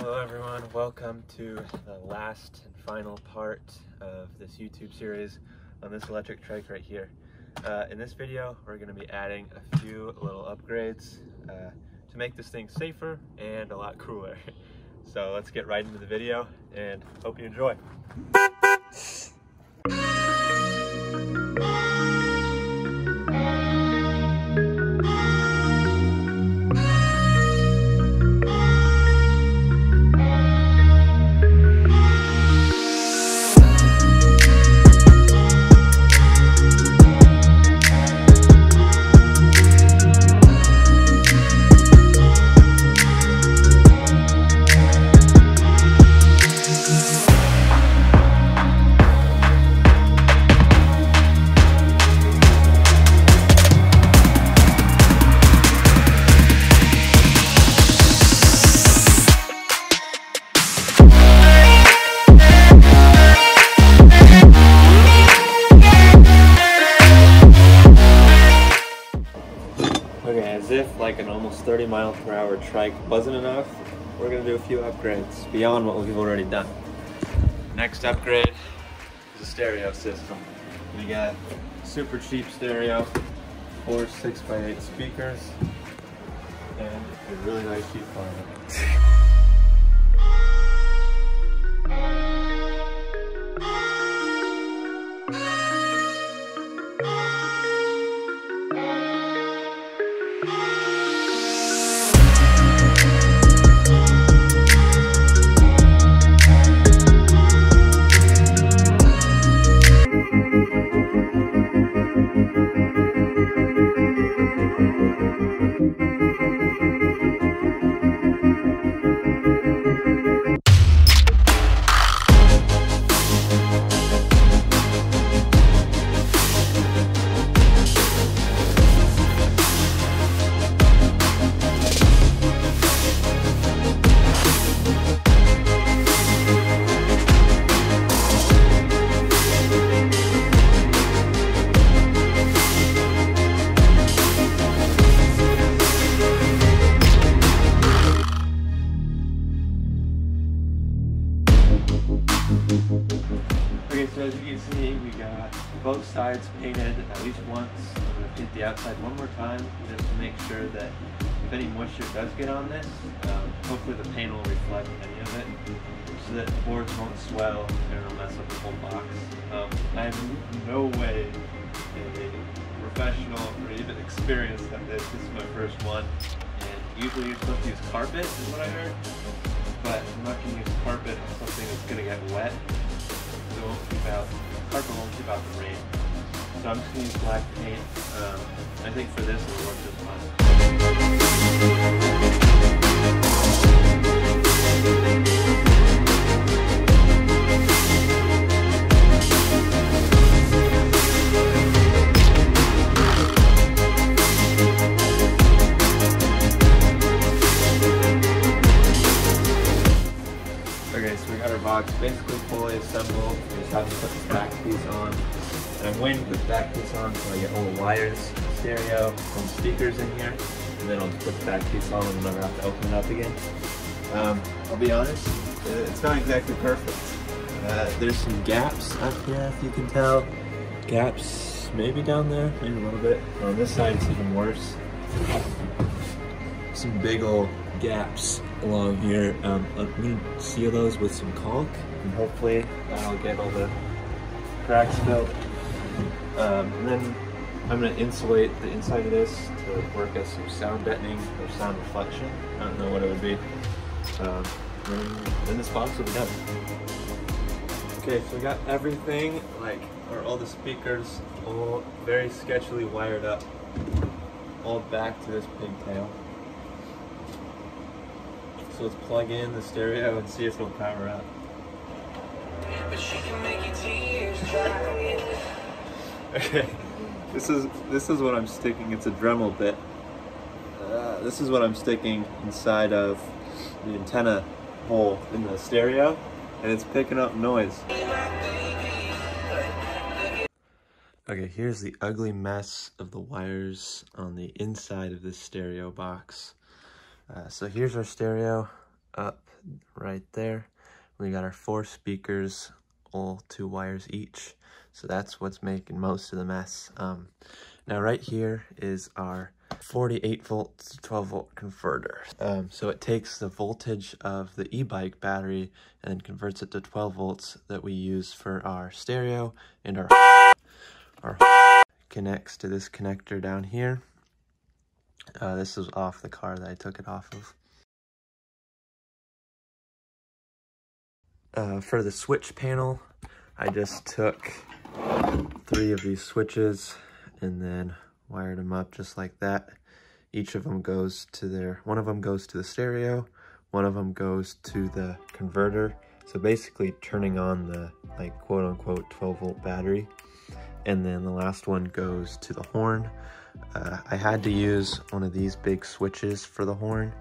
Hello everyone, welcome to the last and final part of this YouTube series on this electric trike right here. In this video, we're going to be adding a few little upgrades to make this thing safer and a lot cooler. So let's get right into the video and hope you enjoy. Okay, as if like an almost 30-mile-per-hour trike wasn't enough, we're going to do a few upgrades beyond what we've already done. Next upgrade is a stereo system. We got super cheap stereo, 4 6x8 speakers, and a really nice cheap volume. Okay, so as you can see, we got both sides painted at least once. I'm going to paint the outside one more time just to make sure that if any moisture does get on this, hopefully the paint will reflect any of it so that the boards won't swell and it'll mess up the whole box. I have no way a professional or even experienced at this. This is my first one, and usually you're supposed to use carpet is what I heard, but I'm not going to use carpet on something that's going to get wet. It won't keep out, carpet won't keep out the rain. So I'm just going to use black paint. I think for this it'll work just fine. Okay, so we got our box basically fully assembled. We just have to put the back piece on. And I'm waiting to put the back piece on so I get all the wires, stereo, and speakers in here. And then I'll just put the back piece on and never have to open it up again. I'll be honest, it's not exactly perfect. There's some gaps up here, if you can tell. Gaps maybe down there, maybe a little bit. On this side it's even worse. Some big old gaps along here. I'm going to seal those with some caulk, and hopefully that'll get all the cracks filled. And then I'm going to insulate the inside of this to work as some sound deadening or sound reflection. I don't know what it would be. Then this box will be done. Okay, so we got everything, or all the speakers, all very sketchily wired up, all back to this pigtail. So let's plug in the stereo and see if it'll power up. Okay, this is what I'm sticking. It's a Dremel bit. This is what I'm sticking inside of the antenna hole in the stereo, and it's picking up noise. Okay, here's the ugly mess of the wires on the inside of this stereo box. So here's our stereo up right there. We got our 4 speakers, all 2 wires each. So that's what's making most of the mess. Now right here is our 48 volt to 12 volt converter. So it takes the voltage of the e-bike battery and converts it to 12 volts that we use for our stereo, and our connects to this connector down here. This was off the car that I took it off of. For the switch panel, I just took 3 of these switches and then wired them up just like that. Each of them goes to one of them goes to the stereo, one of them goes to the converter. So basically turning on the like quote unquote 12 volt battery. And then the last one goes to the horn. I had to use one of these big switches for the horn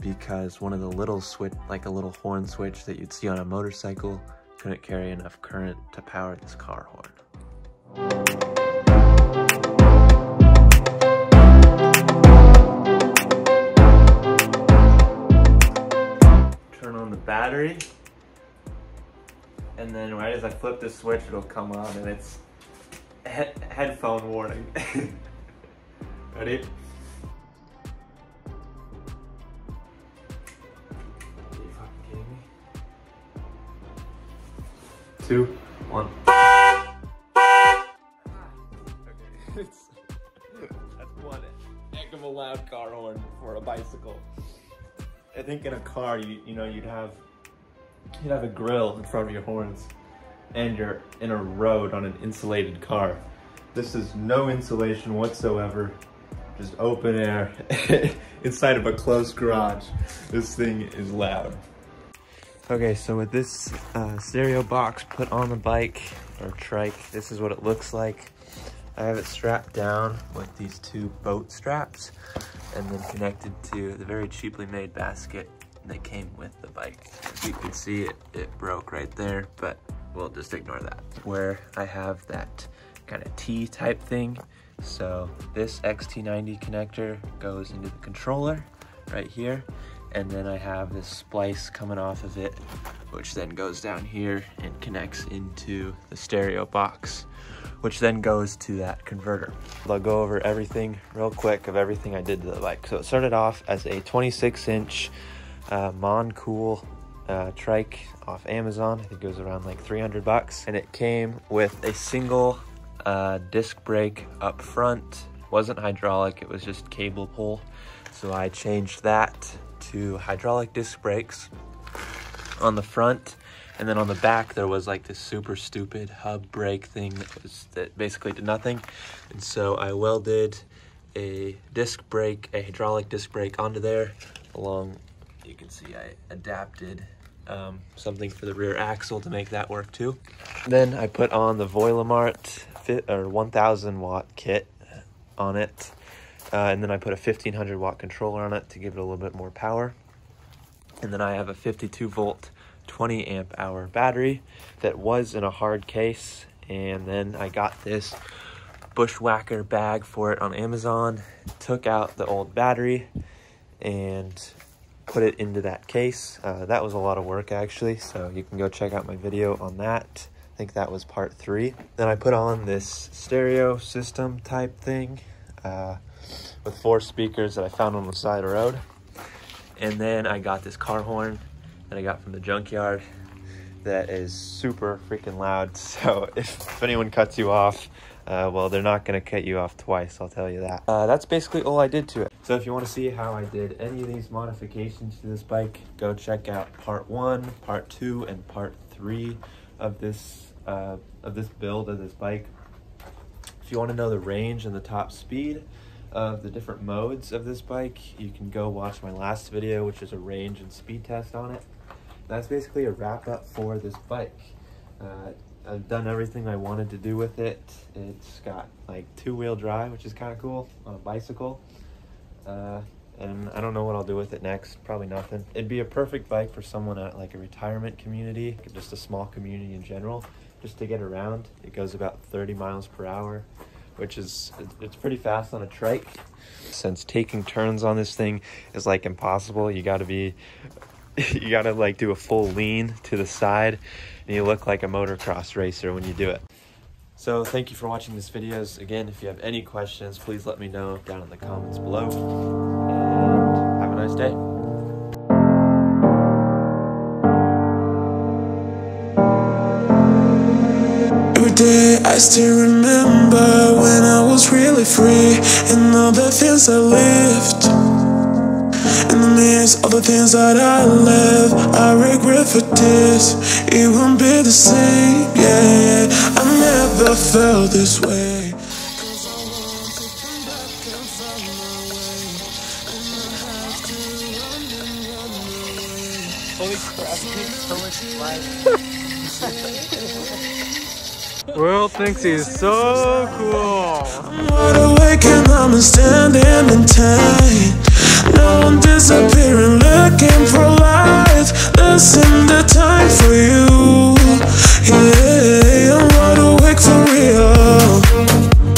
because one of the little switch, like a little horn switch that you'd see on a motorcycle, couldn't carry enough current to power this car horn. Turn on the battery, and then right as I flip the switch, it'll come on, and it's headphone warning. Ready? Are you fucking kidding me? 2, 1. Okay, that's one heck of a loud car horn for a bicycle. I think in a car, you know, you'd have a grill in front of your horns, and you're in a road on an insulated car. This is no insulation whatsoever, just open air inside of a closed garage. This thing is loud. Okay, so with this stereo box put on the bike, or trike, this is what it looks like. I have it strapped down with these 2 boat straps and then connected to the very cheaply made basket that came with the bike. As you can see, it broke right there, but we'll just ignore that. Where I have that kind of T type thing. So this XT90 connector goes into the controller right here. And then I have this splice coming off of it, which then goes down here and connects into the stereo box, which then goes to that converter. I'll go over everything real quick of everything I did to the bike. So it started off as a 26-inch Mon-Cool trike off Amazon. I think it was around like 300 bucks. And it came with a single disc brake up front. It wasn't hydraulic, it was just cable pull. So I changed that to hydraulic disc brakes on the front, and then on the back there was like this super stupid hub brake thing that basically did nothing. And so I welded a hydraulic disc brake onto there. Along, you can see I adapted something for the rear axle to make that work too. Then I put on the Voilamart 1000 watt kit on it. And then I put a 1500 watt controller on it to give it a little bit more power. And then I have a 52 volt, 20 amp hour battery that was in a hard case. And then I got this bushwhacker bag for it on Amazon, took out the old battery and put it into that case. That was a lot of work actually, so you can go check out my video on that. I think that was part 3. Then I put on this stereo system type thing with 4 speakers that I found on the side of the road. And then I got this car horn that I got from the junkyard that is super freaking loud. So if anyone cuts you off, well, they're not gonna cut you off twice, I'll tell you that. That's basically all I did to it. So if you wanna see how I did any of these modifications to this bike, go check out part 1, part 2, and part 3 of this build of this bike. If you wanna know the range and the top speed of the different modes of this bike, you can go watch my last video, which is a range and speed test on it. That's basically a wrap up for this bike. I've done everything I wanted to do with it. It's got like 2-wheel drive, which is kind of cool on a bicycle. And I don't know what I'll do with it next, probably nothing. It'd be a perfect bike for someone at like a retirement community, just a small community in general, just to get around. It goes about 30 miles per hour, which is, it's pretty fast on a trike. Since taking turns on this thing is like impossible, you gotta be you gotta like do a full lean to the side, and you look like a motocross racer when you do it. So thank you for watching this videos. Again, if you have any questions, please let me know down in the comments below, and have a nice day. Every day I still remember when I was really free, and all the things I lived. In the midst of the things that I left, I regret for this. It won't be the same, yeah. I never felt this way, 'cause I want to come back and find my way, and I have to run away. Holy crap, so much life. Will thinks he's so cool. I'm wide awake and I'm standing in time. No one disappearing, looking for life. Listen to